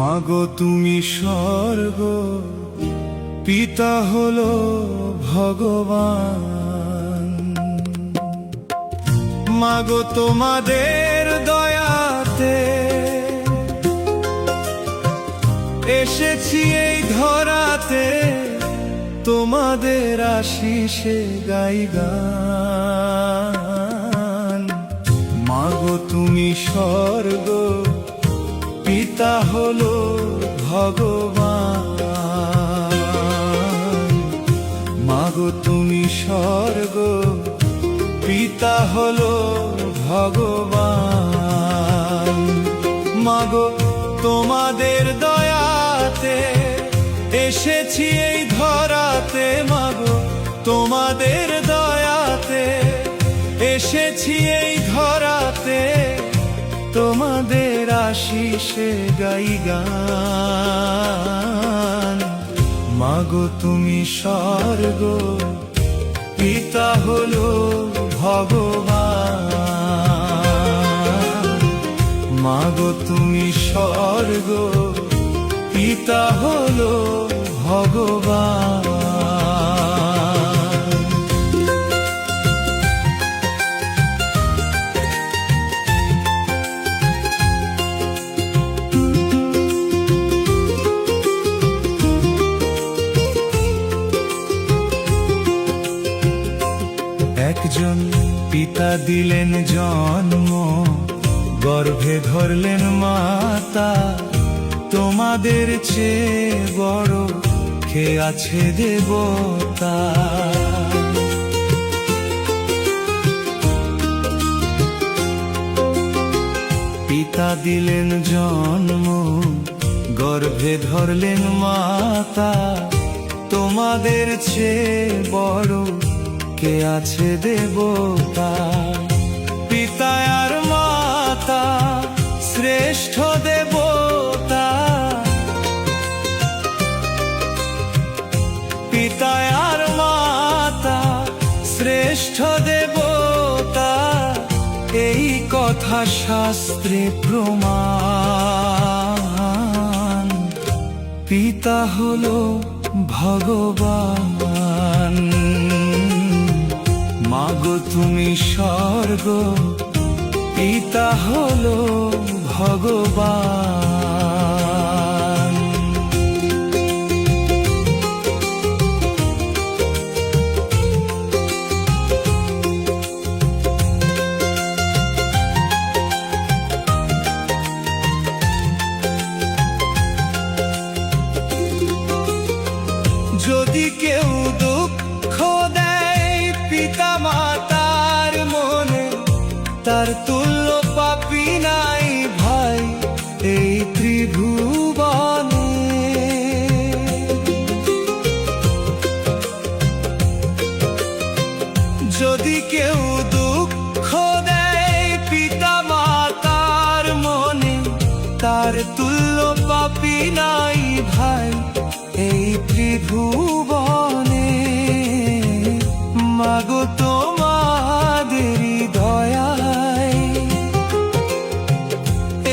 মাগো তুমি স্বর্গ পিতা হলো ভগবান। মাগো তোমাদের দয়াতে এসেছি এই ধরাতে, তোমাদের আশিসে গাই গান। মাগো তুমি স্বর্গ পিতা হলো ভগবান। মাগো তুমি স্বর্গ পিতা হলো ভগবান। মাগো তোমাদের দয়াতে এসেছি এই ধরাতে, মাগো তোমাদের দয়াতে এসেছি এই ধরাতে, তোমাদের আশিসে গাই গান। মাগো তুমি স্বর্গ পিতা হলো ভগবান। মাগো তুমি স্বর্গ পিতা হলো ভগবান। একজন পিতা দিলেন জন্ম, গর্ভে ধরলেন মাতা, তোমাদের চেয়ে বড় কে আছে দেবতা। পিতা দিলেন জন্ম, গর্ভে ধরলেন মাতা, তোমাদের চেয়ে বড় কে আছে দেবতা। পিতা আর মাতা শ্রেষ্ঠ দেবতা, পিতা আর মাতা শ্রেষ্ঠ দেবতা, এই কথা শাস্ত্রে প্রমাণ। পিতা হলো ভগবান। মাগো তুমি স্বর্গ পিতা হলো ভগবান। যদি কেউ দুঃখ দেয় পিতা মাতার মনে, তার তুল্য পাপী নাই ভাই এই ত্রিভুবনে। যদি কেউ দুঃখ দেয় পিতা মাতার মনে, তার তুল্য পাপী নাই ভাই এই ত্রিভুবনে। মাগো তোমাদেরই দয়ায়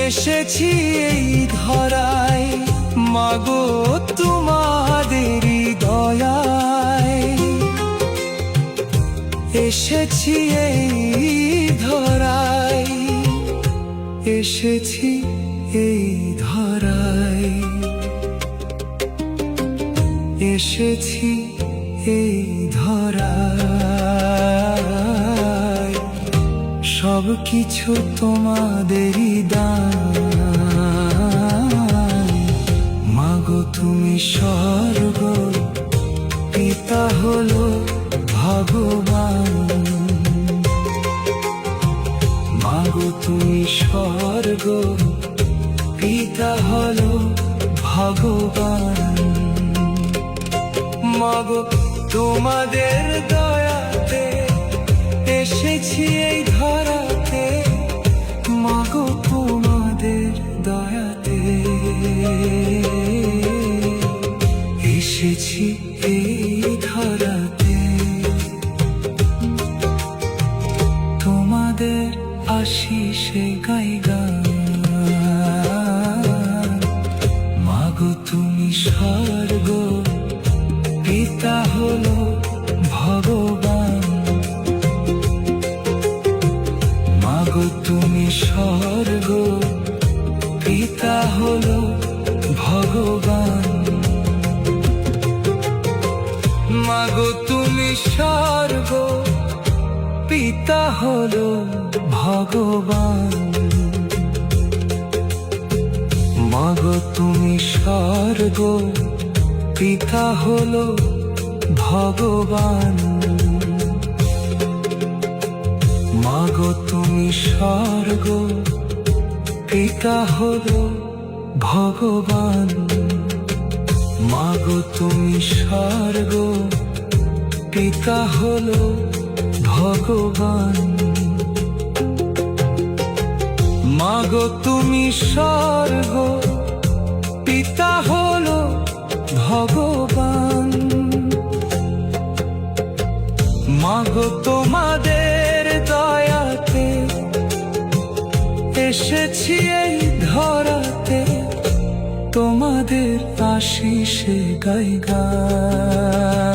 এসেছি এই ধরায়, মাগো তোমাদেরই দয়ায় এসেছি এই ধরায়, এসেছি এই ধরায়, এসেছি এই ধরায়। সব কিছু তোমাদেরই দান। মাগো তুমি স্বর্গ পিতা হলো ভগবান। মাগো তুমি স্বর্গ পিতা হলো ভগবান। মাগো তোমাদের দয়াতে এসেছি এই ধরাতে, মাগো তোমাদের দয়াতে এসেছি এই ধরাতে, তোমাদের আশিসে গাই গান। স্বর্গ পিতা হলো ভগবান মাগো তুমি স্বর্গ পিতা হলো ভগবান মাগো তুমি স্বর্গ পিতা হলো ভগবান মাগো তুমি স্বর্গ পিতা হলো ভগবান মাগো তুমি স্বর্গ পিতা হলো ভগবান মাগো তুমি স্বর্গ পিতা হলো ভগবান মাগো তুমি স্বর্গ পিতা হলো ভগবান মাগো তোমাদের দয়াতে এসেছি এই ধরাতে তোমাদের আশিসে গাই গান